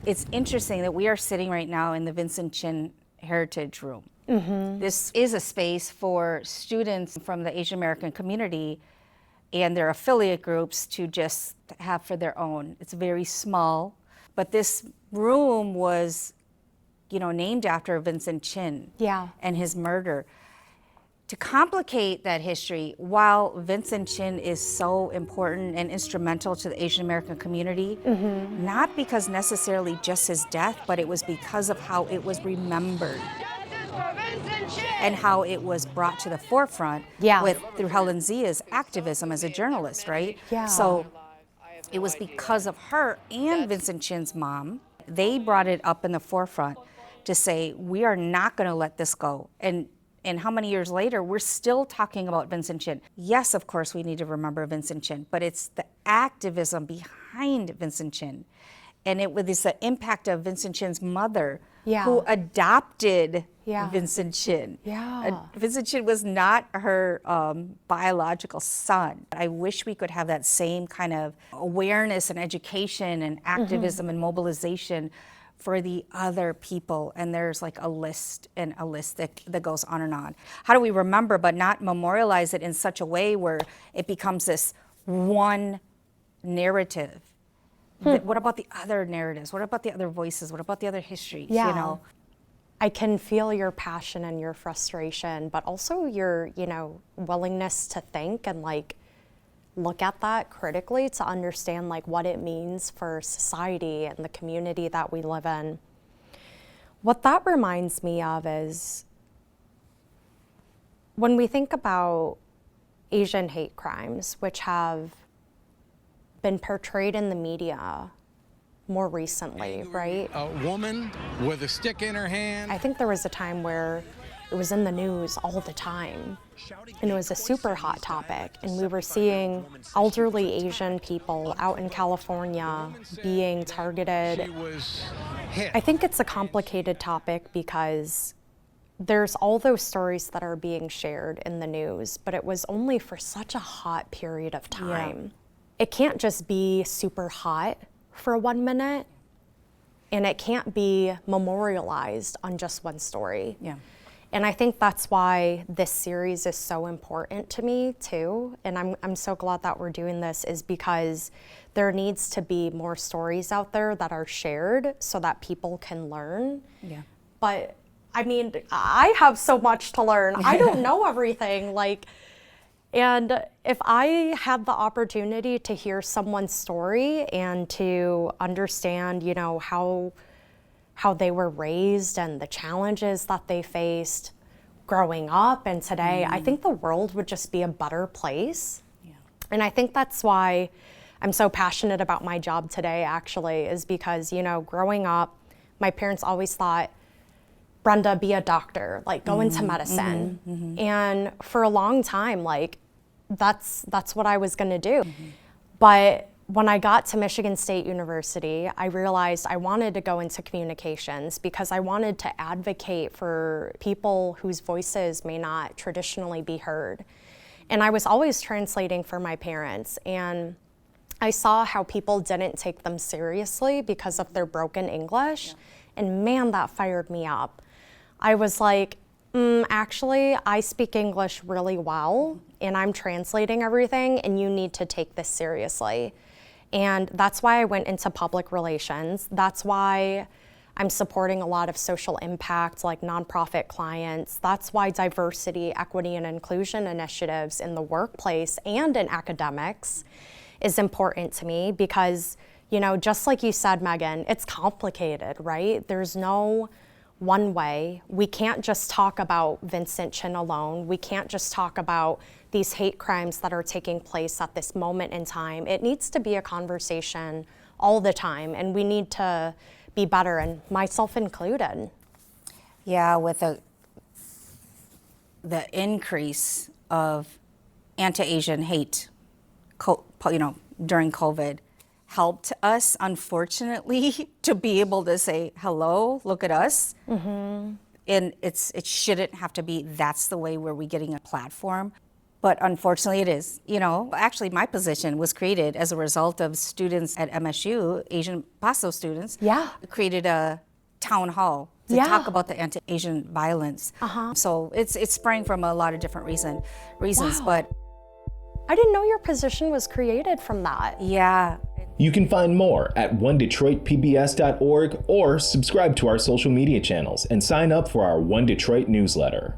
It's interesting that we are sitting right now in the Vincent Chin Heritage Room. This is a space for students from the Asian American community and their affiliate groups to just have for their own. It's very small, but this room was, named after Vincent Chin and his murder. To complicate that history, while Vincent Chin is so important and instrumental to the Asian American community, not because necessarily just his death, but it was because of how it was remembered and how it was brought to the forefront through Helen Zia's activism as a journalist, right? So it was because of her and Vincent Chin's mom, they brought it up in the forefront to say, we are not gonna let this go. And how many years later, we're still talking about Vincent Chin. Yes, of course, we need to remember Vincent Chin, but it's the activism behind Vincent Chin. And it was the impact of Vincent Chin's mother, who adopted Vincent Chin. Vincent Chin was not her biological son. I wish we could have that same kind of awareness and education and activism and mobilization for the other people, and there's like a list that goes on and on. How do we remember but not memorialize it in such a way where it becomes this one narrative? What about the other narratives? What about the other voices? What about the other histories? I can feel your passion and your frustration, but also your, willingness to think and look at that critically to understand what it means for society and the community that we live in. What that reminds me of is when we think about Asian hate crimes, which have been portrayed in the media more recently, right? A woman with a stick in her hand. I think there was a time where it was in the news all the time, and it was a super hot topic, and we were seeing elderly Asian people out in California being targeted. She was hit. I think it's a complicated topic because there's all those stories that are being shared in the news, but it was only for such a hot period of time. It can't just be super hot for 1 minute, and it can't be memorialized on just one story. And I think that's why this series is so important to me too. And I'm so glad that we're doing this, is because there needs to be more stories out there that are shared so that people can learn. But I mean, I have so much to learn. I don't know everything. And if I had the opportunity to hear someone's story and to understand, how they were raised and the challenges that they faced growing up and today, I think the world would just be a better place. And I think that's why I'm so passionate about my job today, actually, is because, growing up, my parents always thought, Brenda, be a doctor, go into medicine. And for a long time, that's what I was gonna do. But when I got to Michigan State University, I realized I wanted to go into communications because I wanted to advocate for people whose voices may not traditionally be heard. And I was always translating for my parents, and I saw how people didn't take them seriously because of their broken English, and man, that fired me up. I was like, actually, I speak English really well, and I'm translating everything, and you need to take this seriously. And that's why I went into public relations. That's why I'm supporting a lot of social impact, like nonprofit clients. That's why diversity, equity, and inclusion initiatives in the workplace and in academics is important to me because, just like you said, Meaghan, it's complicated, right? There's no one way. We can't just talk about Vincent Chin alone. We can't just talk about these hate crimes that are taking place at this moment in time. It needs to be a conversation all the time, and we need to be better, and myself included. Yeah, with the increase of anti-Asian hate, during COVID, helped us, unfortunately, to be able to say, hello, look at us. And it shouldn't have to be, that's the way where we're getting a platform. But unfortunately, it is. Actually, my position was created as a result of students at MSU, Asian Paso students, created a town hall to talk about the anti-Asian violence. So it's sprang from a lot of different reasons. Wow. But I didn't know your position was created from that. Yeah. You can find more at onedetroitpbs.org or subscribe to our social media channels and sign up for our One Detroit newsletter.